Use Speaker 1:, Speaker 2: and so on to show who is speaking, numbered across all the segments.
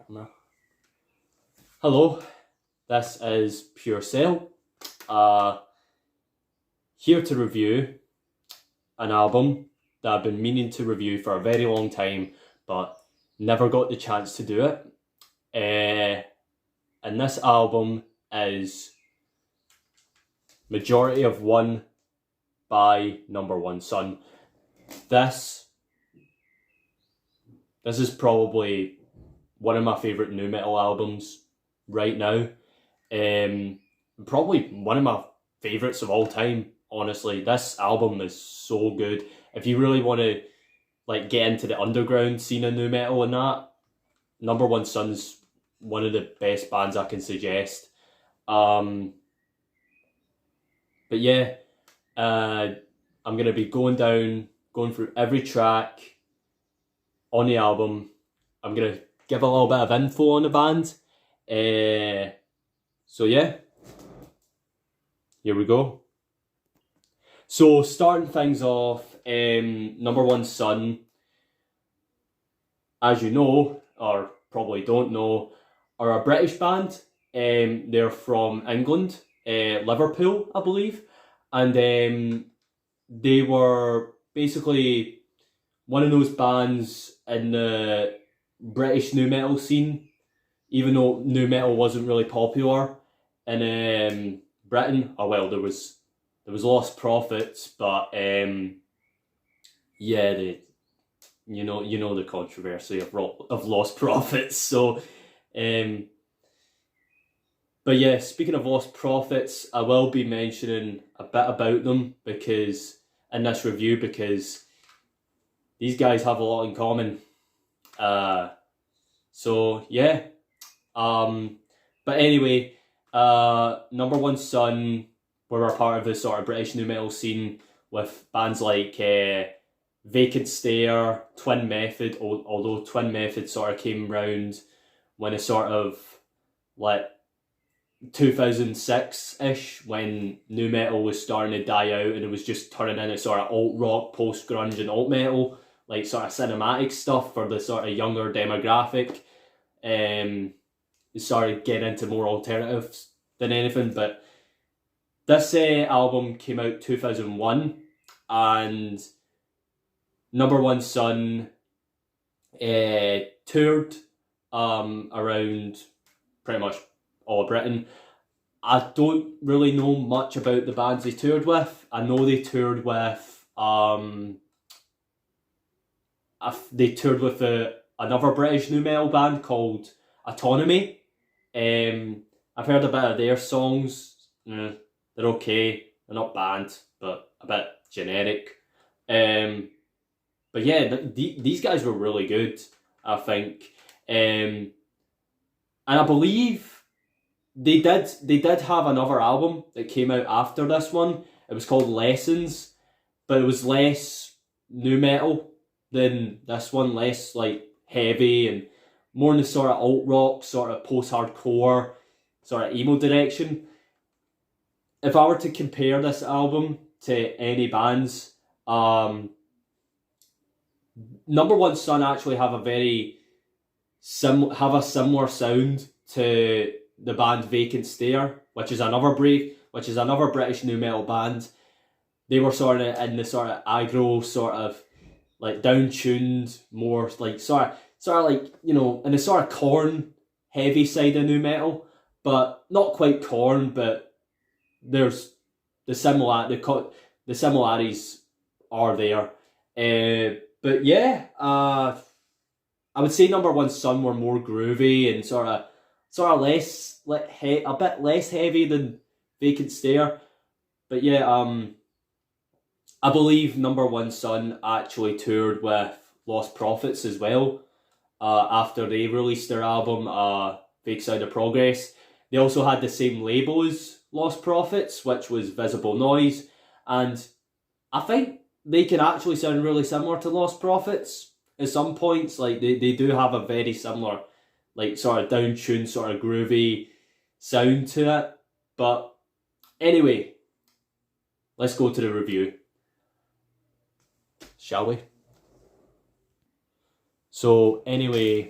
Speaker 1: partner. Hello, this is Pure Cell. Here to review an album that I've been meaning to review for a very long time, but never got the chance to do it. And this album is Majority of One by Number1 Sun. This is probably one of my favourite nu metal albums right now. Probably one of my favourites of all time, honestly. This album is so good. If you really want to get into the underground scene of nu metal and that, Number1 Sun's one of the best bands I can suggest. But yeah, I'm going to be going through every track on the album. I'm going to give a little bit of info on the band. So yeah, here we go. So starting things off, Number1 Sun, as you know, or probably don't know, are a British band. They're from England, Liverpool, I believe. And they were basically one of those bands in the British nu metal scene, even though nu metal wasn't really popular in Britain. Oh well, there was Lost Prophets, but yeah, you know the controversy of Lost Prophets. So, but yeah, speaking of Lost Prophets, I will be mentioning a bit about them in this review because these guys have a lot in common. So yeah, but anyway, Number1 Sun were a part of the sort of British nu metal scene with bands like Vacant Stare, Twin Method, although Twin Method sort of came round when it sort of 2006-ish, when nu metal was starting to die out and it was just turning into sort of alt rock, post grunge and alt metal, sort of cinematic stuff for the sort of younger demographic. Sort of getting into more alternatives than anything, but this album came out 2001, and Number1 Sun toured around pretty much all of Britain. I don't really know much about the bands they toured with. I know they toured with another British nu metal band called Autonomy. I've heard a bit of their songs. They're okay. They're not banned, but a bit generic. But yeah, these guys were really good, I think. And I believe they did have another album that came out after this one. It was called Lessons, but it was less nu metal than this one, less heavy and more in the sort of alt rock, sort of post-hardcore, sort of emo direction. If I were to compare this album to any bands, Number1 Sun actually have a similar sound to the band Vacant Stare, which is another British nu metal band. They were sort of in the sort of aggro, sort of down-tuned, more sort of in the sort of Korn heavy side of nu metal, but not quite Korn, but there's the similarities are there. But yeah, I would say Number1 Sun were more groovy and sort of less a bit less heavy than Vacant Stare. But yeah, I believe Number1 Sun actually toured with Lost Prophets as well. After they released their album, Fake Side of Progress. They also had the same label as Lost Prophets, which was Visible Noise, and I think they can actually sound really similar to Lost Prophets at some points. They do have a very similar, sort of down-tuned, sort of groovy sound to it. But anyway, let's go to the review, shall we? So anyway,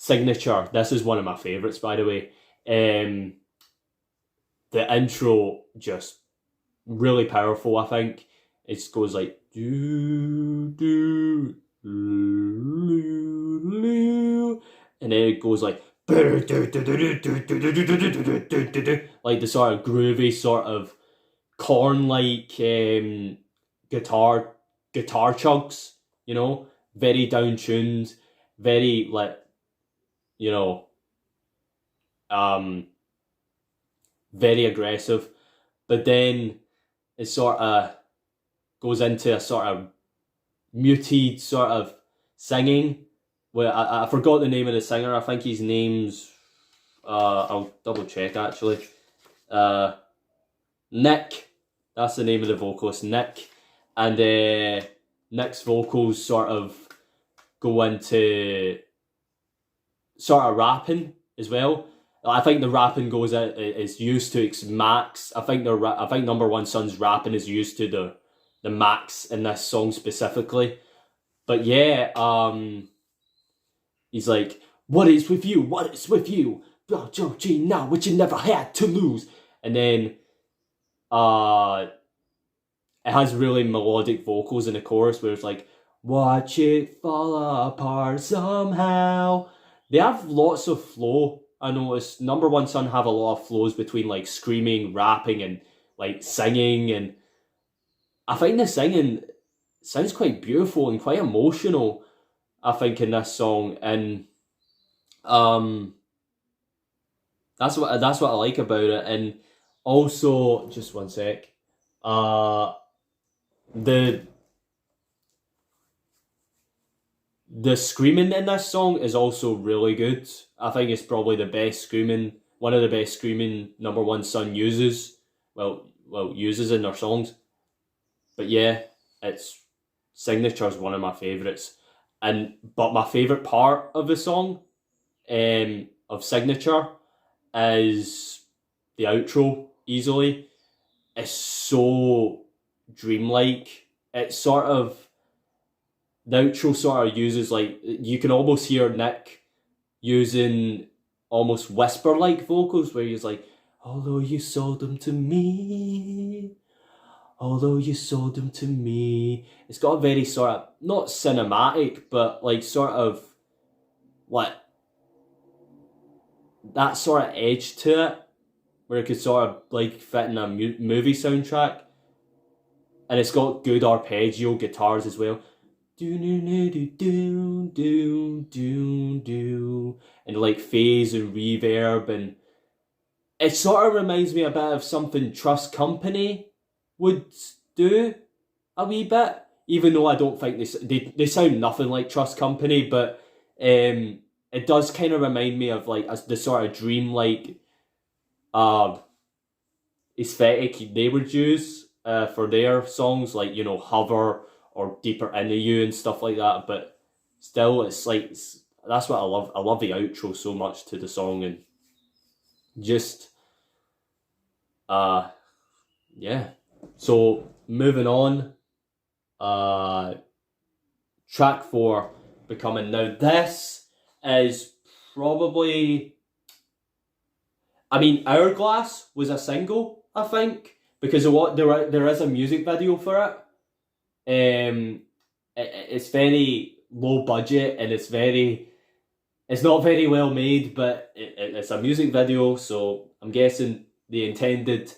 Speaker 1: Signature. This is one of my favourites, by the way. The intro just really powerful, I think. It goes like do do loo, and then it goes like like the sort of groovy sort of Korn like guitar chugs, you know, very down tuned, very like, you know, very aggressive, but then it sort of goes into a sort of muted sort of singing. Well, I forgot the name of the singer. I think his name's I'll double check actually. Nick, that's the name of the vocalist, Nick, and Nick's vocals sort of go into sort of rapping as well. I think the rapping is used to its max. I think Number One Son's rapping is used to the max in this song specifically. But yeah, he's like, what is with you? What is with you? Georgie, now what you never had to lose. And then it has really melodic vocals in the chorus where it's like, watch it fall apart somehow. They have lots of flow. I noticed Number One Son have a lot of flows between like screaming, rapping, and like singing, and I find the singing sounds quite beautiful and quite emotional, I think, in this song, and that's what I like about it. And also, just one sec, the screaming in this song is also really good. I think it's probably one of the best screaming Number One Son uses. Uses in their songs. But yeah, it's Signature is one of my favourites. But my favourite part of the song, of Signature, is the outro, easily. It's so dreamlike. It's sort of, the outro sort of uses, like, you can almost hear Nick using almost whisper-like vocals where he's like, although you sold them to me, It's got a very sort of, not cinematic, but like sort of, like, that sort of edge to it, where it could sort of like fit in a movie soundtrack. And it's got good arpeggio guitars as well. And like phase and reverb, and it sort of reminds me a bit of something Trust Company would do a wee bit, even though I don't think they sound nothing like Trust Company, but it does kind of remind me of like the sort of dreamlike aesthetic they would use for their songs, like, you know, Hover or Deeper Into You and stuff like that. But still, that's what I love. I love the outro so much to the song, and just yeah. So moving on, track 4, Becoming. Now this is probably, I mean, Hourglass was a single, I think, because of what there is a music video for it. It's very low budget, and it's not very well made, but it's a music video, so I'm guessing they intended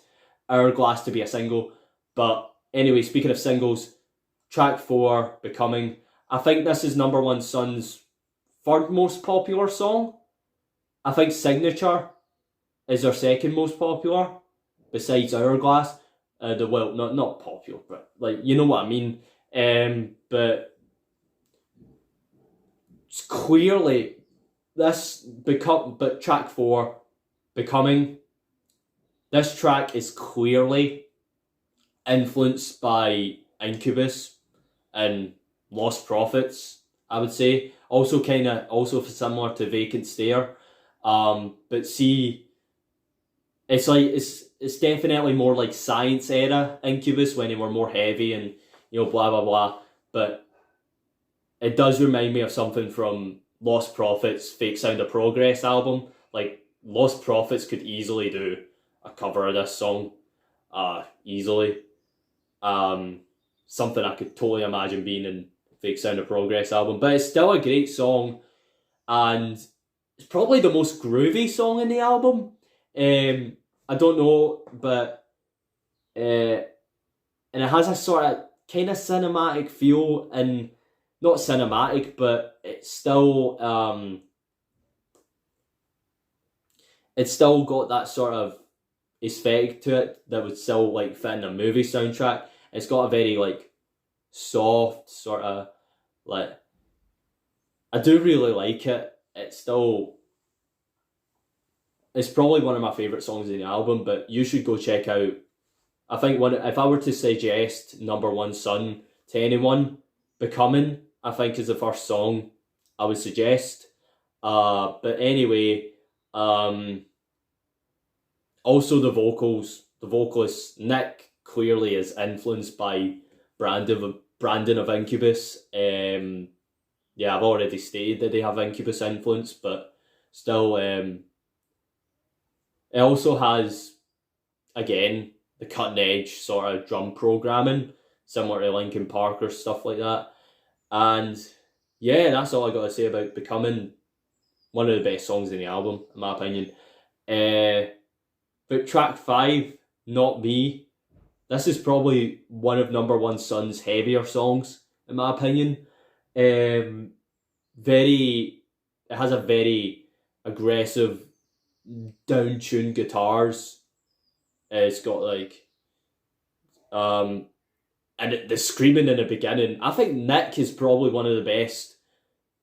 Speaker 1: Hourglass to be a single. But anyway, speaking of singles, track 4, Becoming. I think this is Number One Son's third most popular song. I think Signature is their second most popular, besides Hourglass. Not popular, but like, you know what I mean. But it's clearly but track 4, Becoming. This track is clearly influenced by Incubus and Lost Prophets, I would say. Also similar to Vacant Stare. But see, it's like it's definitely more like Science era Incubus, when they were more heavy and, you know, blah blah blah. But it does remind me of something from Lost Prophets Fake Sound of Progress album. Like, Lost Prophets could easily do a cover of this song. Easily. Something I could totally imagine being in Fake Sound of Progress album. But it's still a great song, and it's probably the most groovy song in the album. I don't know, but and it has a sort of kind of cinematic feel, and not cinematic, but it's still got that sort of aesthetic to it that would still like fit in a movie soundtrack. It's got a very like soft sort of like, I do really like it. It's probably one of my favourite songs in the album, but you should go check out. I think if I were to suggest number one son to anyone, Becoming, I think, is the first song I would suggest. But anyway, also the vocalist Nick clearly is influenced by Brandon of Incubus. Yeah, I've already stated that they have Incubus influence, but still, it also has, again, the cutting edge sort of drum programming, similar to Linkin Park or stuff like that. And yeah, that's all I got to say about Becoming. One of the best songs in the album, in my opinion. But track 5, Not Me. This is probably one of number one son's heavier songs, in my opinion. It has a very aggressive, down-tuned guitars. It's got like, and the screaming in the beginning. I think Nick is probably one of the best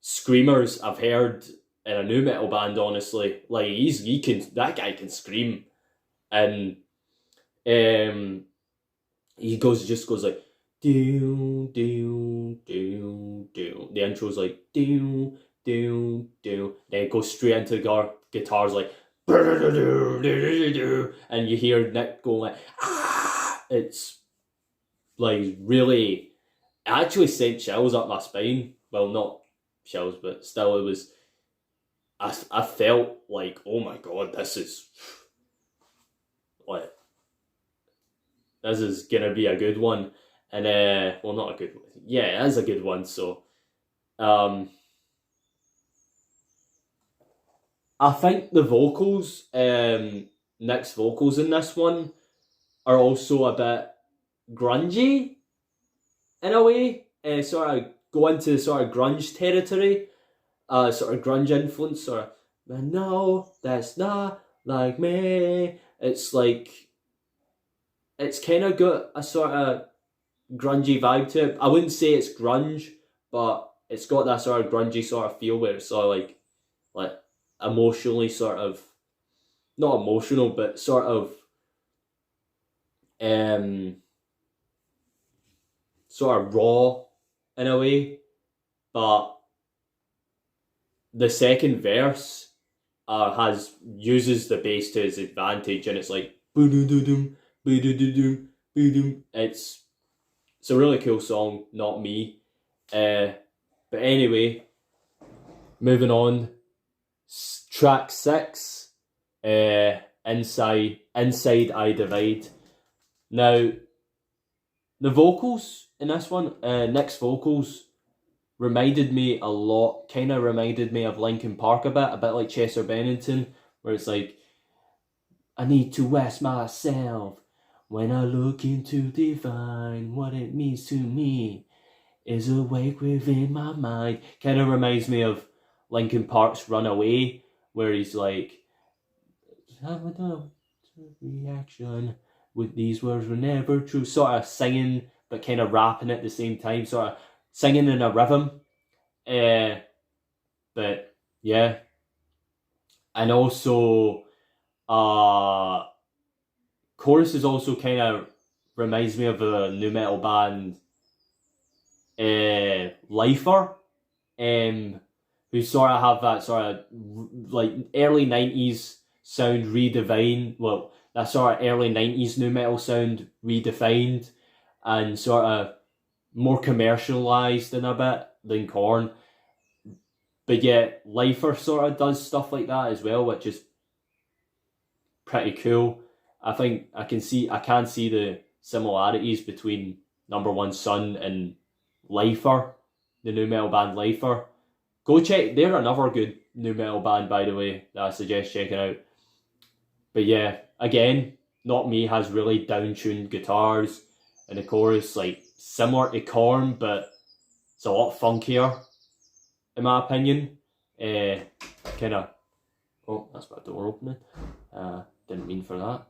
Speaker 1: screamers I've heard in a nu metal band. Honestly, like that guy can scream, and he just goes like do do do do. The intro's like do do do. Then it goes straight into the guitars like, and you hear Nick go like, ah! It's like really, it actually sent chills up my spine. Well, not chills, but still, it was. I felt like, oh my god, this is gonna be a good one, and well, not a good one. Yeah, it is a good one. So, I think the vocals, Nick's vocals in this one, are also a bit grungy in a way. Sort of go into sort of grunge territory, sort of grunge influence, sort of. But no, that's not like me. It's like, it's kind of got a sort of grungy vibe to it. I wouldn't say it's grunge, but it's got that sort of grungy sort of feel where it's sort of like emotionally sort of, not emotional, but sort of sort of raw in a way. But the second verse uses the bass to its advantage, and it's like it's a really cool song. Not Me. But anyway, moving on. Track 6, Inside I Divide. Now, the vocals in this one, Nick's vocals, reminded me of Linkin Park a bit like Chester Bennington, where it's like, I need to ask myself when I look into divine, what it means to me is awake within my mind. Kind of reminds me of Linkin Park's Runaway, where he's like, have a reaction with these words were never true, sort of singing but kind of rapping at the same time, sort of singing in a rhythm. But yeah, and also choruses also kind of reminds me of a nu metal band, Lifer, who sort of have that sort of like early 90s sound redefined. Well, that sort of early 90s nu metal sound redefined and sort of more commercialized in a bit than Korn. but yeah, Lifer sort of does stuff like that as well, which is pretty cool. I think I can see the similarities between Number One Sun and Lifer, the new metal band Lifer. Go check, they're another good new metal band, by the way, that I suggest checking out. But yeah, again, Not Me has really down-tuned guitars, and the chorus, like, similar to Korn, but it's a lot funkier, in my opinion. Kind of, oh, that's my door opening. Didn't mean for that.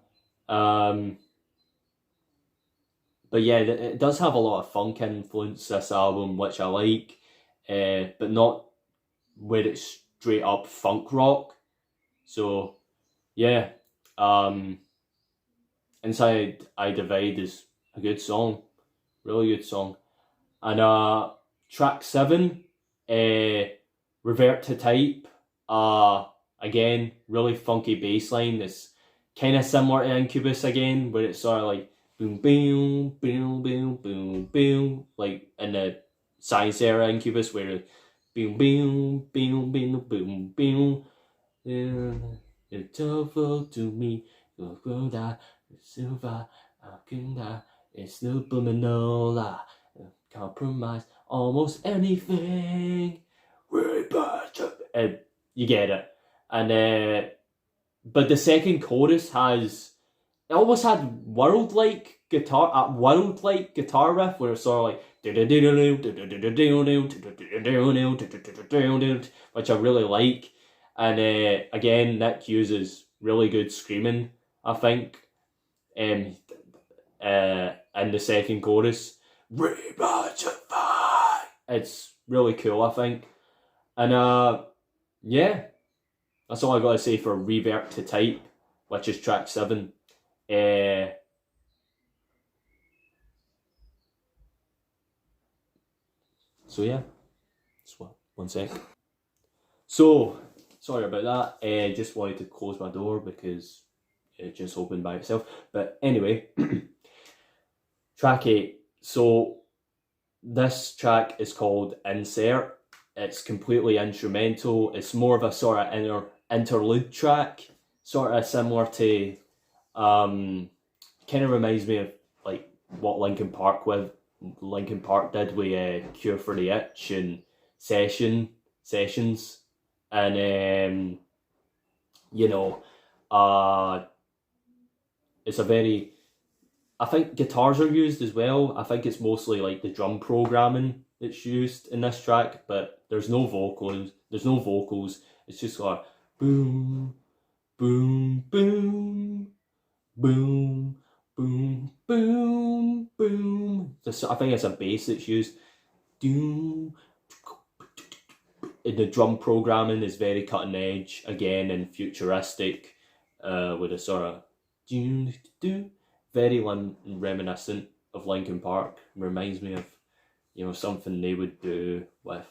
Speaker 1: But yeah, it does have a lot of funk influence, this album, which I like, but not where it's straight up funk rock. So yeah, Inside I Divide is a good song, really good song. And track 7, Revert to Type, again, really funky bass line. It's kind of similar to Incubus again, where it's sort of like boom, boom, boom, boom, boom, boom, like in the Science era Incubus, where boom, boom, boom, boom, boom, boom. It's awful to me, Silver, it's subliminal, compromise almost anything. You get it. And but the second chorus has, it almost had world-like guitar riff where it's sort of like, which I really like. And again, Nick uses really good screaming, I think, in the second chorus. It's really cool, I think. And yeah, that's all I gotta say for Revert to Type, which is track 7. So yeah, one sec. So, sorry about that. Just wanted to close my door because it just opened by itself. But anyway, track 8. So this track is called Insert. It's completely instrumental. It's more of a sort of interlude track, sort of similar to, kind of reminds me of like what Linkin Park did with Cure for the Itch and Sessions, and it's a very, I think guitars are used as well. I think it's mostly like the drum programming that's used in this track, but there's no vocals. It's just like boom, boom, boom, boom, boom, boom, boom. I think it's a bass that's used. The drum programming is very cutting edge again and futuristic, with a sort of very reminiscent of Linkin Park. Reminds me of something they would do with,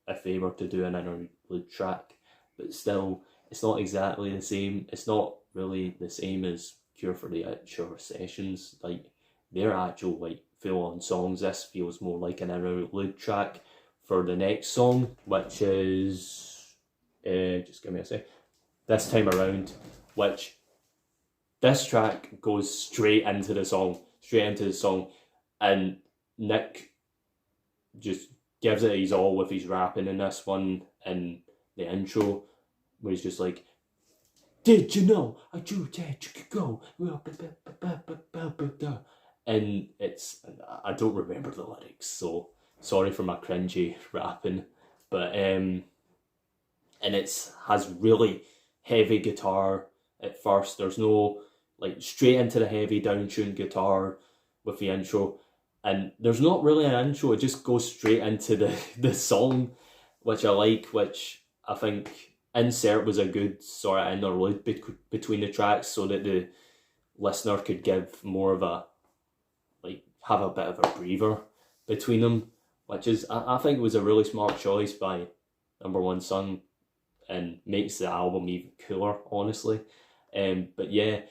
Speaker 1: if they were to do an interlude track, but still it's not exactly the same. It's not really the same as Cure for the Itch or Sessions. Like, they're actual like full-on songs. This feels more like an interlude track for the next song, which is just give me a sec. This Time Around, which this track goes straight into the song, and Nick just gives it his all with his rapping in this one, and the intro, where he's just like, "Did you know I drew that you could go?" And I don't remember the lyrics, so sorry for my cringy rapping, but and it has really heavy guitar at first. There's no, like, straight into the heavy down-tuned guitar with the intro, and there's not really an intro. It just goes straight into the song, which I like, which I think Insert was a good sort of interlude between the tracks, so that the listener could give more of a, like, have a bit of a breather between them, which is, I think, was a really smart choice by Number One Sun, and makes the album even cooler, honestly. But yeah,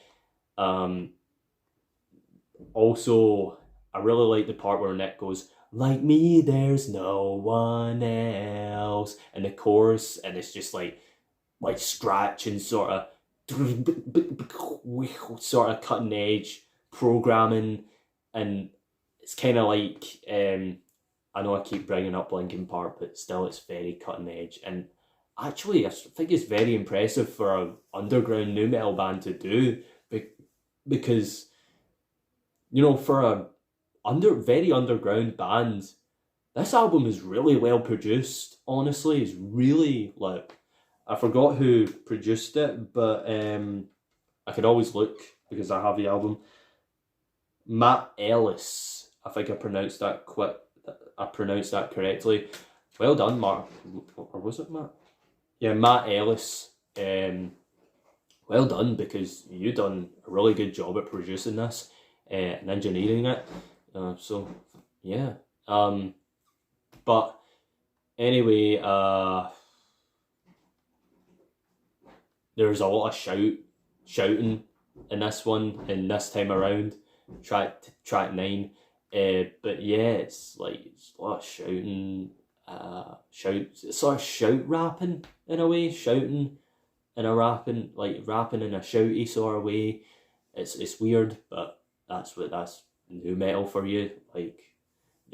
Speaker 1: also I really like the part where Nick goes, like me, there's no one else. And the chorus, and it's just like scratching sort of cutting edge programming, and it's kind of like I know I keep bringing up Linkin Park, but still it's very cutting edge, and actually I think it's very impressive for an underground nu metal band to do, because for a very underground band, this album is really well produced. Honestly, it's really I forgot who produced it, but I could always look because I have the album. Matt Ellis, I think I pronounced that correctly. Well done, Mark. Or was it Matt? Yeah, Matt Ellis. Well done, because you done a really good job at producing this and engineering it. So yeah. But anyway, there's a lot of shouting in this one, and this time around, track 9. But yeah, it's a lot of shouting, sort of shout rapping in a way, shouting in a rapping in a shouty sort of way. It's weird, but that's nu metal for you. They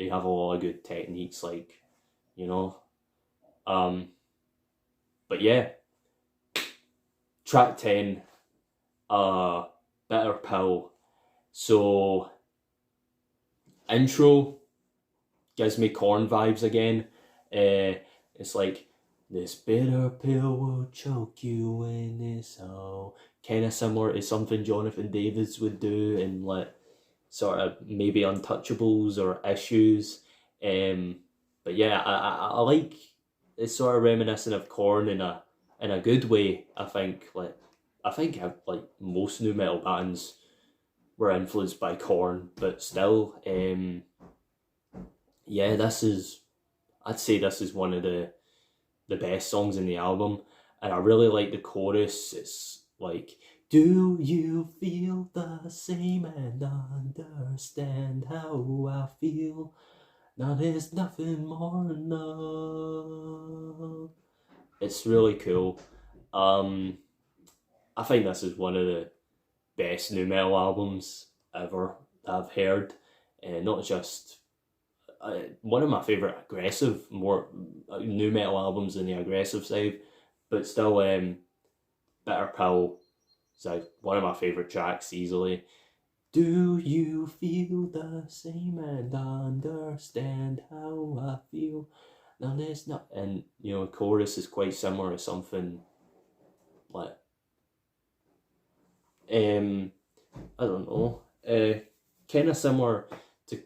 Speaker 1: have a lot of good techniques, but yeah, track 10, Bitter Pill. So intro gives me Korn vibes again. It's like, this bitter pill will choke you in it's all. Kind of similar to something Jonathan Davis would do in sort of maybe Untouchables or Issues. But yeah, I like, it's sort of reminiscent of Korn in a good way. I think most nu metal bands were influenced by Korn, but still, yeah, I'd say this is one of the best songs in the album, and I really like the chorus. It's like, do you feel the same and understand how I feel? Now there's nothing more to know. It's really cool. I think this is one of the best nu metal albums ever that I've heard, and not just one of my favorite aggressive, more nu metal albums in the aggressive side, but still, Bitter Pill is one of my favorite tracks easily. Do you feel the same and understand how I feel? Now there's not, and chorus is quite similar to something like I don't know, kind of similar to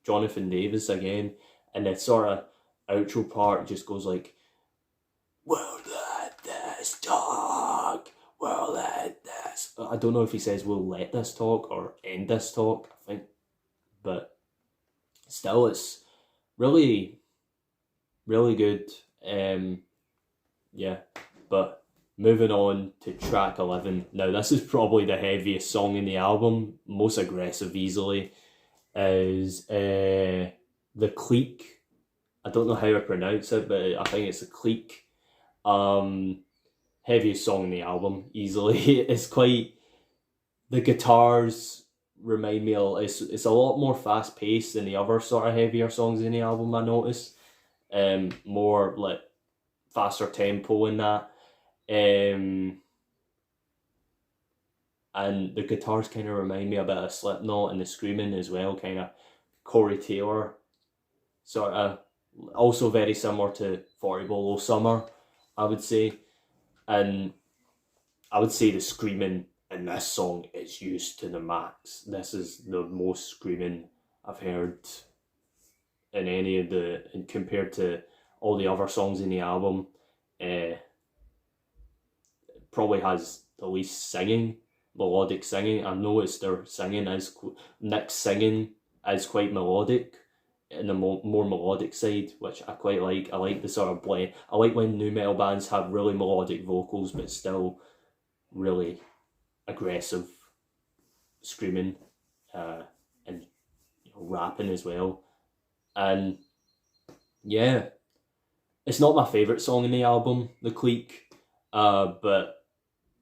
Speaker 1: Jonathan Davis again, and the sort of outro part just goes like, "We'll let this talk. We'll let this." I don't know if he says "we'll let this talk" or "end this talk." I think, but still, it's really, really good. Yeah, but moving on to track 11. Now, this is probably the heaviest song in the album, most aggressive easily, is The Clique. I don't know how to pronounce it, but I think it's The Clique. Heaviest song in the album, easily. It's quite, the guitars remind me of, it's a lot more fast paced than the other sort of heavier songs in the album, I noticed. More faster tempo in that. And the guitars kind of remind me a bit of Slipknot, and the screaming as well, kind of Corey Taylor, sort of, also very similar to 40 Below Summer, I would say. And I would say the screaming in this song is used to the max. This is the most screaming I've heard in any of and compared to all the other songs in the album. Probably has the least melodic singing. I've noticed their singing Nick's singing is quite melodic, in the more melodic side, which I quite like. I like the sort of blend. I like when nu metal bands have really melodic vocals, but still really aggressive screaming, and rapping as well. And yeah, it's not my favourite song in the album, The Clique, but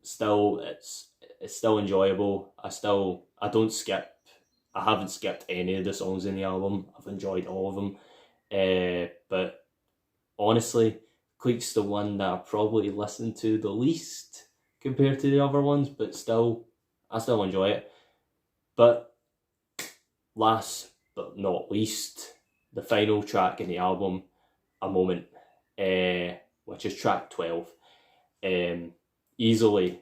Speaker 1: still, it's still enjoyable. I don't skip. I haven't skipped any of the songs in the album. I've enjoyed all of them. But honestly, Clique's the one that I probably listen to the least compared to the other ones, but still, I still enjoy it. But last but not least, the final track in the album, A Moment, which is track 12. Easily,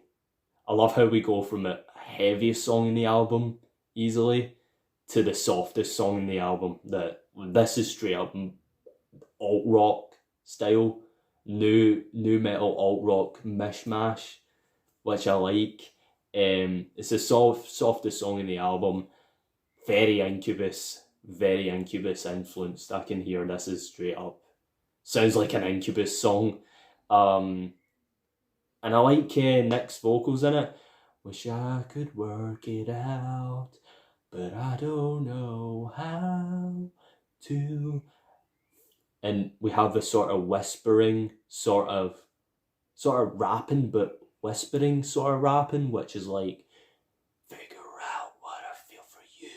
Speaker 1: I love how we go from the heaviest song in the album, easily, to the softest song in the album. This is straight up alt rock style, new metal alt rock mishmash, which I like. It's the softest song in the album. Very Incubus influenced. I can hear this is straight up. Sounds like an Incubus song. And I like Nick's vocals in it. Wish I could work it out, but I don't know how to. And we have this sort of whispering, sort of rapping, but whispering sort of rapping, which is like, figure out what I feel for you.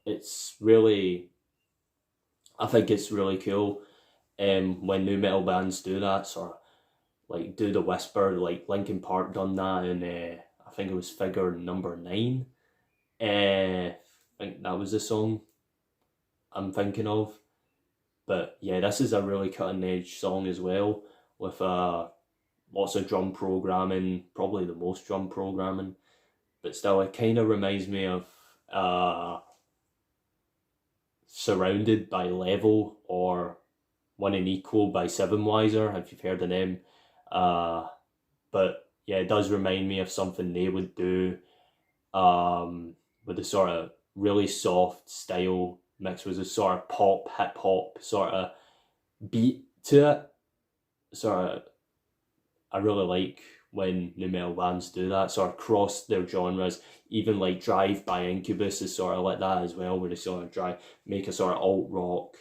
Speaker 1: It's really, I think it's really cool when new metal bands do that, sort of like do the whisper, like Linkin Park done that, and I think it was Figure Number 9. I think that was the song I'm thinking of. But yeah, this is a really cutting edge song as well, with lots of drum programming, probably the most drum programming. But still, it kind of reminds me of Surrounded by Level, or One and Equal by Seven Wiser, if you've heard of them. But yeah, it does remind me of something they would do, with the sort of really soft style mixed with a sort of pop, hip hop sort of beat to it. Sort of, I really like when new metal bands do that, sort of cross their genres. Even like Drive by Incubus is sort of like that as well, where they sort of make a sort of alt rock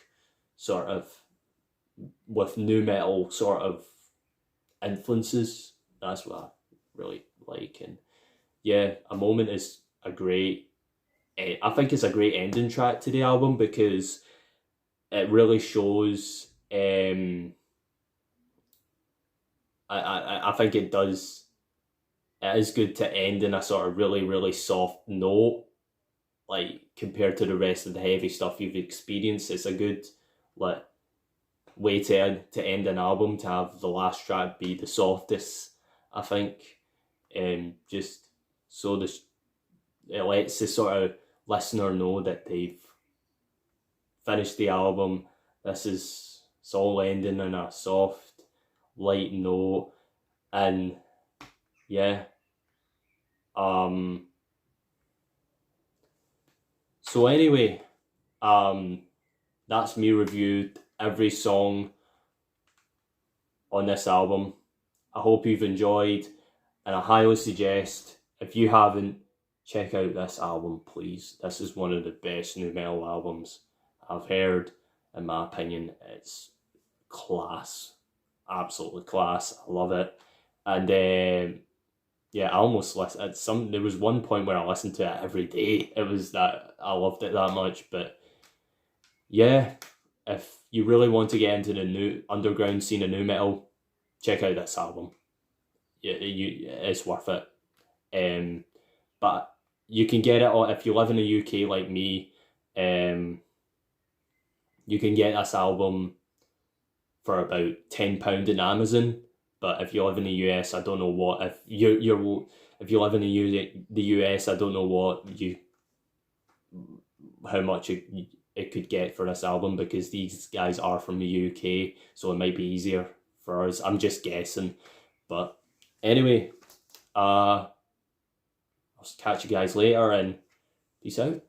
Speaker 1: sort of with new metal sort of influences. That's what I really like. And yeah, A Moment is a great, I think it's a great ending track to the album, because it really shows, I think it is good to end in a sort of really, really soft note, like compared to the rest of the heavy stuff you've experienced. It's a good like way to end an album, to have the last track be the softest, I think. Just so it lets the sort of listener know that they've finished the album. It's all ending on a soft, light note. And yeah, so anyway, that's me reviewed every song on this album. I hope you've enjoyed, and I highly suggest, if you haven't, check out this album, please. This is one of the best new metal albums I've heard, in my opinion. It's class, absolutely class. I love it. And yeah, I almost listened. There was one point where I listened to it every day. It was that I loved it that much. But yeah, if you really want to get into the new underground scene of new metal, check out this album. Yeah, it's worth it. But you can get it if you live in the UK like me. You can get this album for about £10 in Amazon. But if you live in the US, I don't know what. If if you live in the US, I don't know how much it could get for this album, because these guys are from the UK, so it might be easier for us. I'm just guessing. But anyway, I'll catch you guys later, and peace out.